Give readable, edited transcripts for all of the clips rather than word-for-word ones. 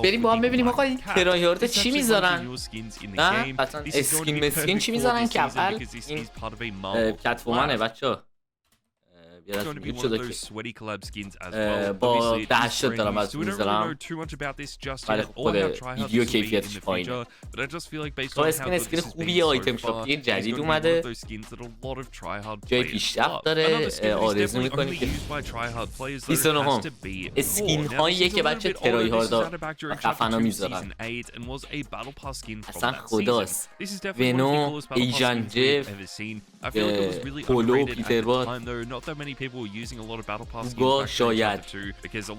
بریم با هم ببینیم آقا این ترایارد چی میذارن. نه اصلا اسکین مسکین چی میذارن که اول این کتومنه بچه‌ها. با دهشت دارم از میذارم ولی خود ویدیو کیفیتش پایینه. اسکین خوبیه، آیتم شاپی جدید اومده، جای پیشرفت داره. آرزو میکنی که 29 اسکین هاییه که بچه ترای هاردا خفنا میذارن. اصلا خداست. ونو، ایجان جف، پولو، پیتر بات، گوگا شاید،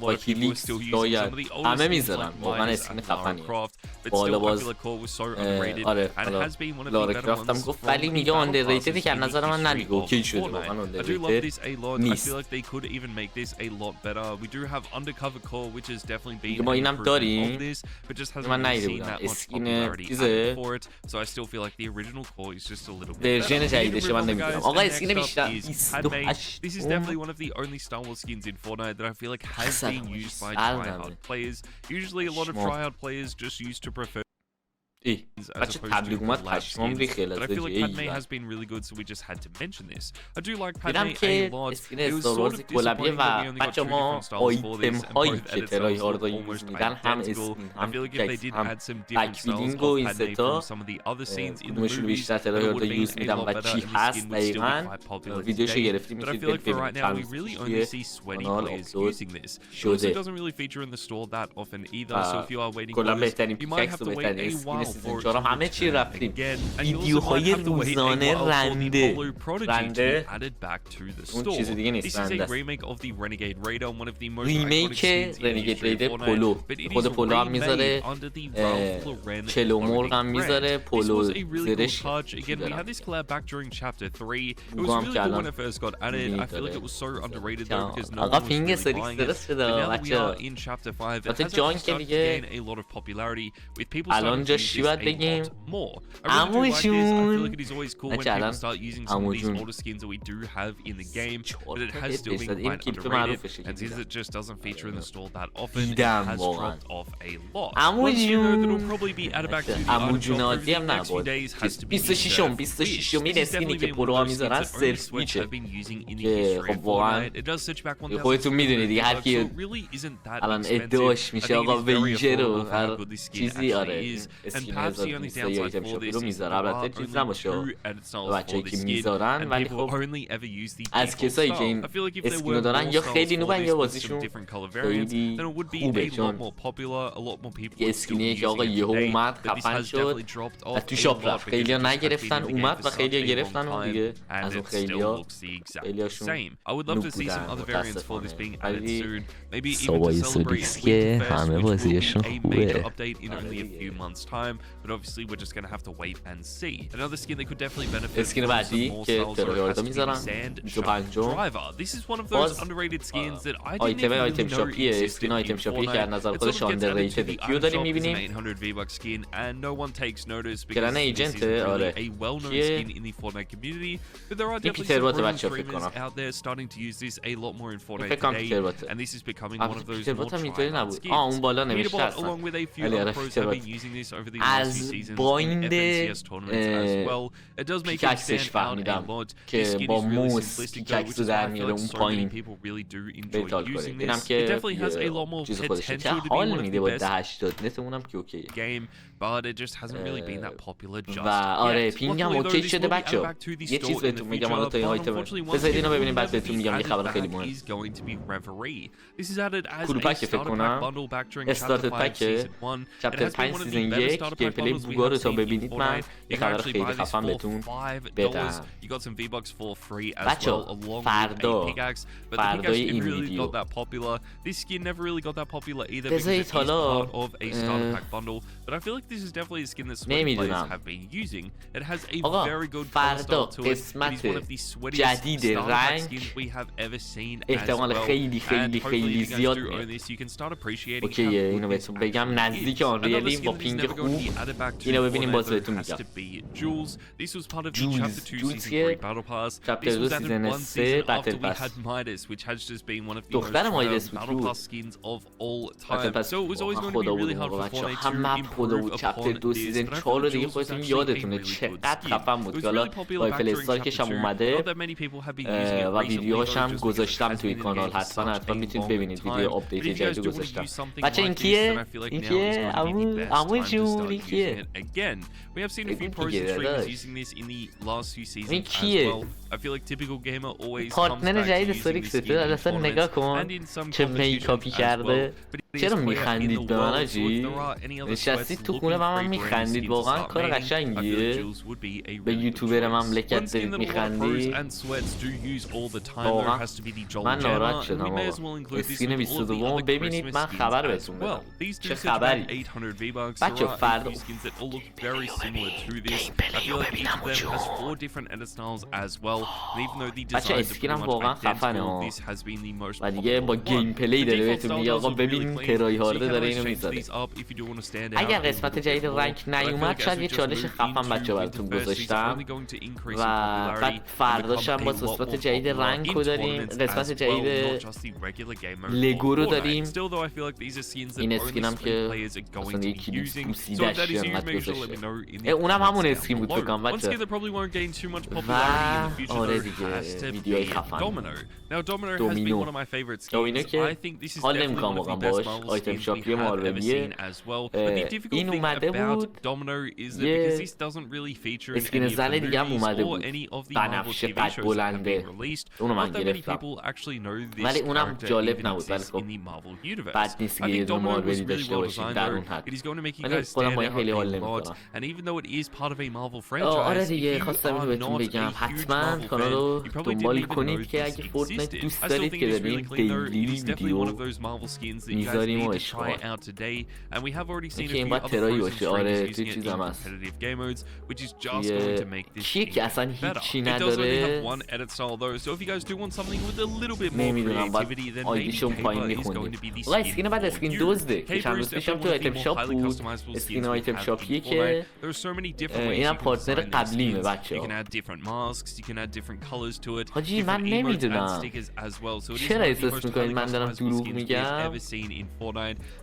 واکیلیکس شاید، همه میذارن. واقعا اسکین خفنیه. بالا باز آره لارا کرافت هم گفت ولی میگه آندرریتدی که از نظر من ندیگه اوکی شده. واقعا آندرریتد نیست. ما اینم داریم، من ندیده بودم. اسکین چیزه ورژن جدیدشه من نمیدونم. آقا اسکین بیشتر 28 This is definitely one of the only Star Wars skins in Fortnite that I feel like has been used by tryhard players. Usually a lot of tryhard players just used to prefer بچه تبلیغ اومد پشمام ریخیل از but I feel like Padme has been really good, so we just had to mention this. I do like Padme a lot. اسکین استاروارز کلابیه و بچه ما آیتم هایی که ترای هاردا یوز میدن هم اسکین هم ککس هم بکویلینگ و این ستا کدومشون بیشتر ترای هاردا یوز میدن و چی هست دقیقا ویدیوشو گرفتیم میتونید ببینید چند کانال آپلود شده. کلا بهترین پیککس و بهترین اسکین سیزن 4 همه چی رفتیم. ویدیوهای روزانه رنده اون چیز دیگه نیست. رنده است. ریمیک رنگید ریدر پولو، خود پولو هم میذاره، چلو مرغ هم میذاره، پولو زرش بوگو هم که الان آقا پینگ سولیکس درست شده بچه حتی جان که دیگه الان جاشی باید بگیم عموشون بچه الان عموشون 4% این کلیپ معروفشه دیدم واقعا عموجون عادی هم نبود. 26م این اسکینی که پرو ها میذارن سلف میچه که خب واقعا خودتون میدونید دیگه هر کی الان ادعاش میشه آقا ویژر و هر چیزی. آره اسکین 1200 یا آیتم شاپی رو میذاره. البته چیز نباشه بچه‌ای که میذارن ولی خب از کسایی که این اسکین رو دارن یا خیلی نوبن یا بازیشون خیلی خوبه، چون یه اسکینیه که آقا یهو اومد خفن شد و تو شاپ رفت. خیلی ها نگرفتن اومد و خیلی ها گرفتن و دیگه از اون خیلی هاشون نوب بودن متاسفانه. ولی سوای سولیکس که همه بازیشون خوبه. اسکین بعدی که ترایاردا میذارن 25 باز آیتم شاپیه. اسکین آیتم شاپیه که از نظر خودش آندرریتد. کیو داریم میبینیم؟ کرن ایجنته. آره کیه؟ یه پیتر بات بچه فکر کنم. فکر کنم پیتر باته. پیتر بات هم اینطوری نبود. اون بالا نوشته هستن ولی آره پیتر بات. از بایند پیککسش فهمیدم که با موس پیککس رو در میاره اون پایین بیتال کنید. اینم که چیز خودشه که حال میده با 1080 نتمونم که اوکیه. و آره پینگ هم اوکی شده بچه. یه چیز بهتون میگم حالا تا این آیتم بذارید اینو ببینیم بعد بهتون میگم یه خبر خیلی مهم. کلوپک فکر کنم استارت پک چپتر 5 سیزن 1 گیم پلی بوگا رو تا ببینید من یه خبر خیلی خفن بهتون بدم. بچه فردای این ویدیو بذارید حالا but I feel like this is definitely a skin that sweaty players have been using. It has a very good color style to it. It is one of the sweatiest style skins we have ever seen as well. And hopefully you guys do own this, you can start appreciating how good this actually is. Another skin that is never going to be added back to Fortnite has to be Jules. This was part of the Chapter 2 Season 3 Battle Pass. This was added one season after we had Midas, which has just been one of the most Battle Pass skins of all time. So it was always going to be really hard for Fortnite to improve upon this. And I feel like Jules was actually a really good skin. It was really popular back during Chapter 2. Not that many people have been using it recently, though, just because it has been in the game for such a long time. But if you guys do want to use something like this, then I feel like now is going to be the best time to start using it again. We have seen a few pros and streamers using this in the last few seasons as well. I feel like typical gamer always comes back to using this skin in tournaments and in some competitions as well. چرا میخندید به من آجی؟ نشستید تو خونه و من میخندید واقعا کار قشنگیه به یوتیوبر مملکت دارید میخندید واقعا من ناراحت شدم آقا اسکین 22 ببینید من خبر بهتون بدم چه خبری بچه فردا گیم پلی رو ببینم بچه اسکینم واقعا خفنه ها و دیگه با گیم پلی داره بهتون میگه آقا ببین ترای هارده داره اینو میذاره اگر قسمت جدید رنگ نیومد شاید یه چالش خفن بچه براتون گذاشتم و بعد فرداشم با قسمت جدید رنگ رو داریم قسمت جدید لگو رو داریم این اسکینم که اصلا یه کلیپ پوسیدش انقدر گذاشته اونم همون اسکین بود بکنم بچه و آره دیگه ویدیوهای خفن دومینو که حال نمیکنم واقعا باش آیتم شاپی مارولیه این اومده بود یه اسکین زن دیگه هم اومده بود بنفشه قد بلنده اونو من گرفتم ولی اونم جالب نبود ولی خب بد نیست که یه دو مارولی داشته باشیم در اون حد ولی خودم باید خیلی حال نمیکنم آره دیگه خواستم اینو بهتون بگم حتما کانال رو دنبال کنید که اگه فورتنایت دوست دارید که داریم دیلی ویدیو میذاریم و اشغال که این باید ترایی باشه آره توی چیز هم هست کیه که اصلا هیچی نداره نمیدونم باید آیدیشون پایین میخوندیم آقا اسکین بعد اسکین دزده که چند روز پیشم تو آیتم شاپ بود اسکین آیتم شاپیه که اینم پارتنر قبلیمه بچه ها حاجی من نمیدونم چرا احساس میکنید من دارم دروغ میگم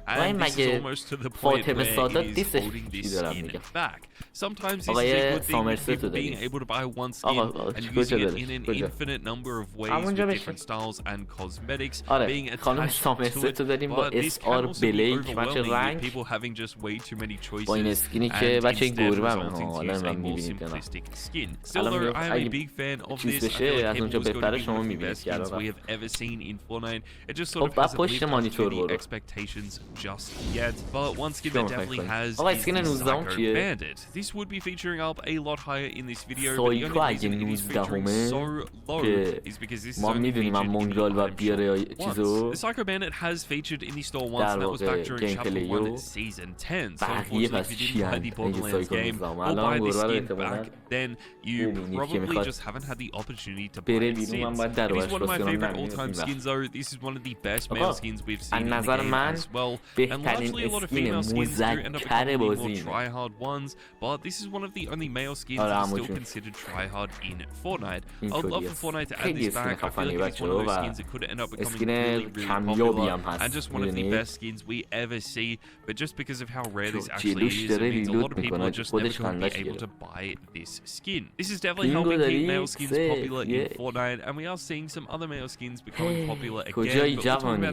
و این مگه فاطمه سادات دیستش چی دارم میگم آقای سامرست رو داریم آقا کجا دارش همونجا بشین آره خانم سامرست رو داریم با SR بلیک بچه رنگ با این اسکینی که بچه این گربه همه حالا من میبینید الان اگه چیز بشه از اونجا بهتره شما میبینید که الان خب با پشت مانیتور برو آقا اسکین 19 هم چیه؟ سایکو اگه 19 همه که ما میدونیم من مونگرال و بیاره چیزو در واقع گیم پلیو بقیه پس چی هن اگه سایکو 19 همه الان گروه رو اعتمالا بومینی که میخواد بره بیرون من باید در روش باسکنم آقا از نظر من بهترین اسکین مذکر بازی آره همونجور این طوری هست خیلی اسکین خفنی بچه و اسکین کمیابی هم هست میدونی جلوش داره ریلود میکنه خودش خندش گره پینگو داری سه کجایی جوانی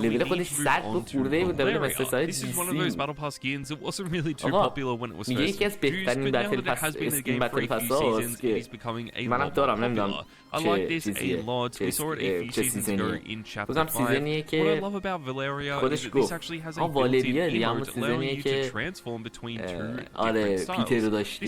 لبیل خودش 100 بود خورده بود داره مثل سای دیسی آقا میگه یکی از بهترین بتل پس اسکین بتل پس هاست که منم دارم نمیدونم چه چیزیه چه سیزنیه بازم سیزنیه که خودش گفت والریا دیگه همون سیزنیه که آره پیتر رو داشتیم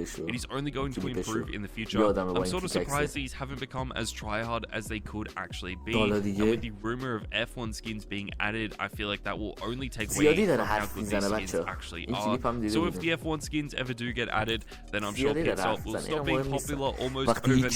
it is only going to improve in the future. I'm sort of surprised these haven't become as tryhard as they could actually be. And with the rumor of F1 skins being added, I feel like that will only take away from how good these skins actually are. So if the F1 skins ever do get added, then I'm sure Pixel will stop being popular almost overnight and people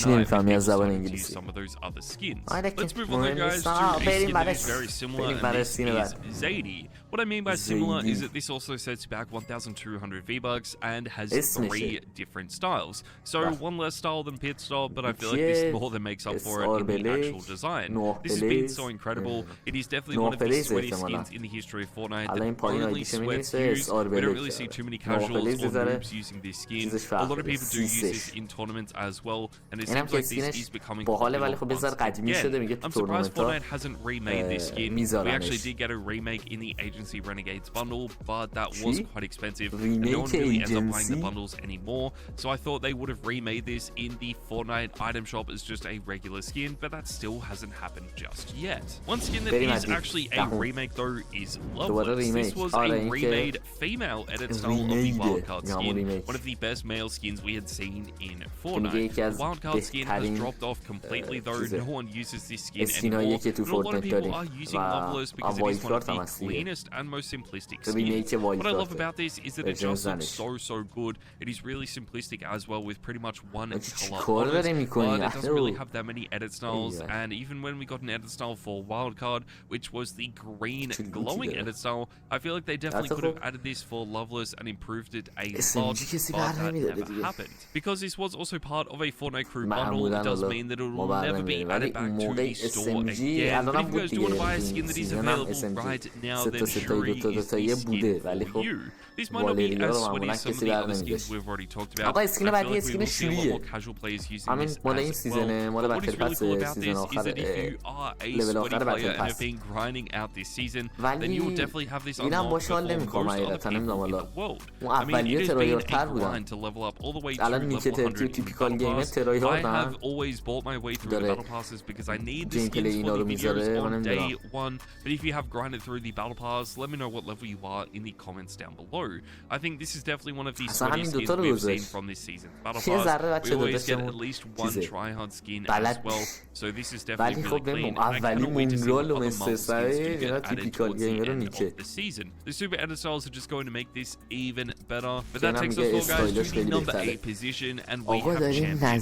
starting to use some of those other skins. Let's move on though, guys, to a skin that is very similar, and this is Zadie, What I mean by similar is that this also sets back 1,200 V-Bucks and has 3 different styles. So one less style than pit stop, but I feel like this more than makes up for it in the actual design. This has been so incredible. It is definitely one of the sweatiest skins in the history of Fortnite. The only sweats used, we don't really see too many casuals or noobs using this skin. A lot of people do use this in tournaments as well, and it seems like this is becoming popular once again. I'm surprised Fortnite hasn't remade this skin. We actually did get a remake in the Agency Renegades bundle, but that was quite expensive, and no one really ends up buying the bundles anymore. So I thought they would have remade this in the Fortnite item shop as just a regular skin, but that still hasn't happened just yet. One skin that is actually a remake though is Loveless. This was a remade female edit style of the Wildcard skin, one of the best male skins we had seen in Fortnite. The Wildcard skin has dropped off completely though, no one uses this skin anymore, but a lot of people are using Loveless because it is one of the cleanest and most simplistic skins. What I love about this is that it just looks so good. It is really simplistic as well, with pretty much one color on it, but it doesn't really have that many edit styles, and even when we got an edit style for Wildcard, which was the green glowing edit style, I feel like they definitely could have added this for Loveless and improved it a lot, but that never happened. Because this was also part of a Fortnite crew bundle, it does mean that it will never be added back to the store again. But if you guys do want to buy a skin that is available right now, then Shuri is the skin for you. This might not be as sweaty as some of the other skins we've already talked about. I feel like we will see a lot more casual players using this as well. But what is really cool about this is that if you are a sweaty player and have been grinding out this season, then you will definitely have this unlocked before most other people in the world. I mean, it has been a grind to level up all the way to level 100 in the Battle Pass. I have always bought my way through the Battle Passes because I need the skins for the videos on day 1. But if you have grinded through the Battle Pass, let me know what level you are in the comments down below. I think this is definitely one of the sweatiest skins we've seen from this season. Battle Pass, we always get at least one tryhard skin as well, so this is definitely really clean, and I cannot wait to see what other Marvel skins do get added towards the end of the season. The super edit styles are just going to make this even better, but that takes us all, guys, to the number 8 position, and we have Champion Kuno.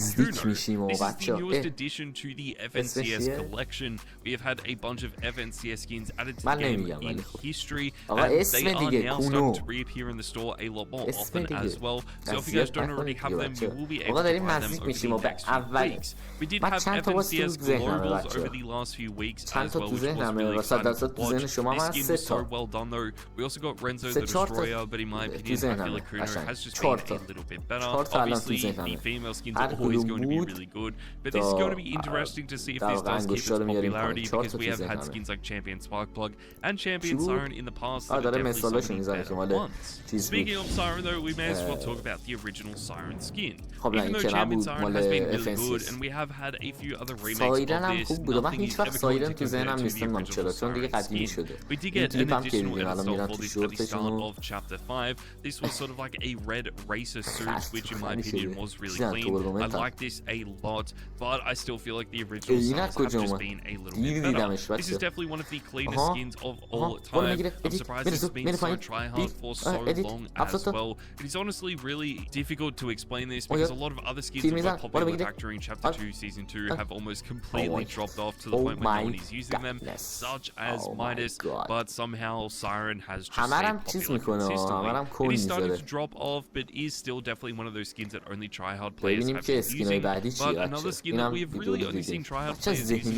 This is the newest addition to the FNCS collection. We have had a bunch of FNCS skins added to the game in history, and they are now starting to reappear in the store a lot more often as well. So if you guys don't already have them, you will be able to buy them over the next few weeks. We did have FNCS Globals over the last few weeks as well, which was really exciting to watch. This skin was so well done though. We also got Renzo the Destroyer, but in my opinion, I feel like Kuno has just been a little bit better. Obviously, the female skins are always going to be really good, but this is going to be interesting to see if this does keep its popularity, because we have had skins like Champion Sparkplug and Champion Siren in the past that are definitely some of the better ones. Speaking of Siren though, we may as well talk about the original Siren skin. Even though Champion Siren has been really good, and we have had a few other remakes of this, nothing is ever going to compare to the original Siren skin. We did get an additional edit style for this at the start of Chapter 5. This was sort of like a red racer suit, which in my opinion was really clean. I like this a lot, but I still feel like the original styles have just been a little bit better. This is definitely one of the cleanest skins of all time. I'm surprised it's been so tryhard for so long as well. It is honestly really difficult to explain this, because a lot of other skins that were popular back during Chapter 2 Season 2 have almost completely dropped off to the point where no one is using them, such as Midas, but somehow Siren has just stayed popular consistently. It is starting to drop off, but is still definitely one of those skins that only tryhard players have been using. But another skin that we have really only seen tryhard players using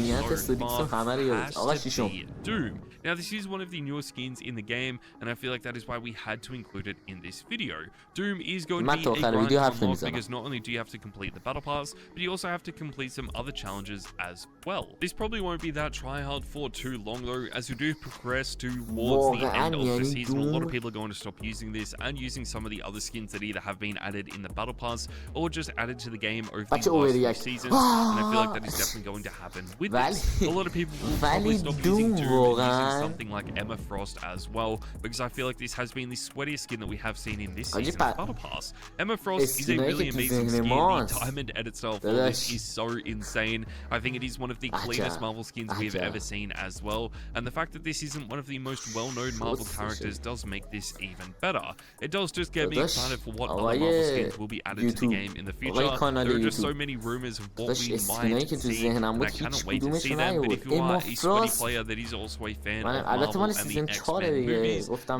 so far has to be Doom. Now this is one of the newer skins in the game, and I feel like that is why we had to include it in this video. Doom is going to be a grind to unlock, because not only do you have to complete the Battle Pass, but you also have to complete some other challenges as well. This probably won't be that tryhard for too long though, as you do progress towards the end of the season. A lot of people are going to stop using this and using some of the other skins that either have been added in the Battle Pass or just added to the game over the last few seasons, and I feel like that is definitely going to happen with this. A lot of people will probably stop using Doom and using something like Emma Frost as well, because I feel like this has been the sweatiest skin that we have seen in this season's Battle Pass. Emma Frost is a really amazing skin. The diamond edit style for this is so insane. I think it is one of the cleanest Marvel skins we have ever seen as well, and the fact that this isn't one of the most well-known Marvel characters does make this even better. It does just get me excited for what other Marvel skins will be added to the game in the future. There are just so many rumors of what we might see, and I cannot wait to see them. But if you are a sweaty player that is also a fan of Marvel and the سیزن 4 دیگه گفتم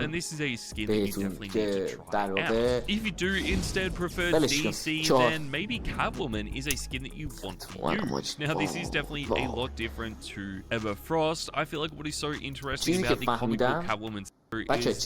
بهتون که در واقع If you do instead prefer DC, then maybe Catwoman is a skin that you want to use. Now, this is definitely a lot different to Emma Frost. I feel like what is so interesting about the comic book Catwoman is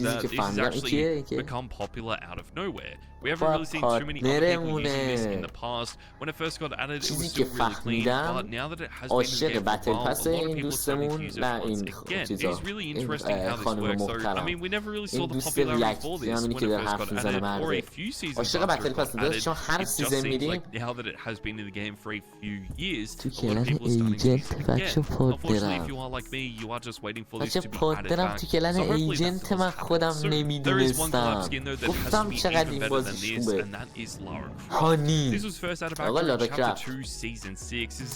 that this has actually become popular out of nowhere. We haven't really seen too many other people using this in the past. When it first got added, it was still really clean, but now that it has been in the game for a while, a lot of people are starting to use it once again. It is really interesting how this works. So, I mean, we never really saw the popularity for this when it first got added, or a few seasons after it got added. It just seems like now that it has been in the game for a few years, a lot of people are starting to use it again. Unfortunately, if you are like me, you are just waiting for this to be added back. So hopefully that ایجنت من خودم نمیدونستم گفتم چقدر این بازیش خوبه هانی آقا لارا کرافت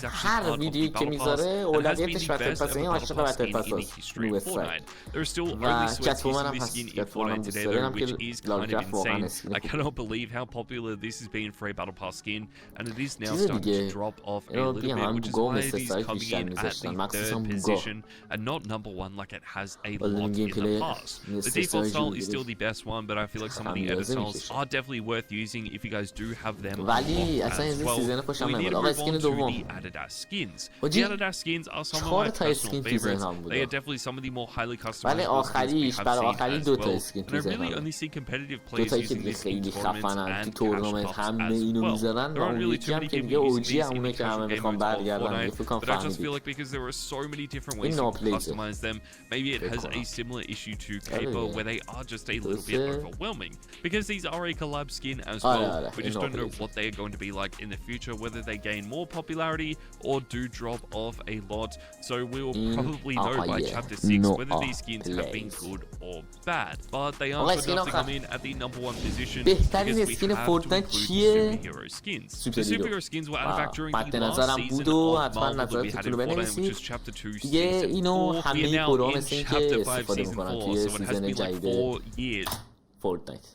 هر ویدیویی که میذاره اولویتش بتل پس این عاشق بتل پس هست نوبت سایت و کتومن هم هست کتومن هم دوست دارم که لارا کرافت واقعا اسکین I cannot believe how popular this has been for a Battle Pass skin, and it is now starting to drop off a little bit, which is why it is coming in at the 3rd position and not number 1 like it has a lot in the past. The default style is still the best one, but I feel like some of the edit styles are definitely worth using if you guys do have them ولی اصلا این سیزن خوشم نمیاد آقا اسکین دوم the Adidas skins. The Adidas skins are some of my personal favorites. They are definitely some of the more highly customized ولی آخریش برای آخری دو تا اسکین تو ذهنم and I really only see competitive دو players تایی using که this in خیلی خفنن تو tournaments and تورنمنت cash همه pops as اینو well. میذارن و There aren't اون really یکی too هم many که people میگه using اوجی these in همونه the که همه casual game میخوان modes of برگردن Fortnite, فکر کنم but I just feel فهمیدید like because there are so many different ways you can customize them, maybe it has a similar issue to Caper where they are just a little bit overwhelming. Because these are a collab skin as well, we just don't know what they are going to be like in the future, whether they gain more popularity or do drop off a lot. So we will probably know by chapter 6 whether these skins have been good or bad. But they are good enough to come in at the number 1 position because we have to include the superhero skins. The superhero skins were added back during the last season of Marvel that we had in Fortnite, which is chapter 2 season 4. We are now in chapter 5 season 4, so it has been like 4 years. Fortnite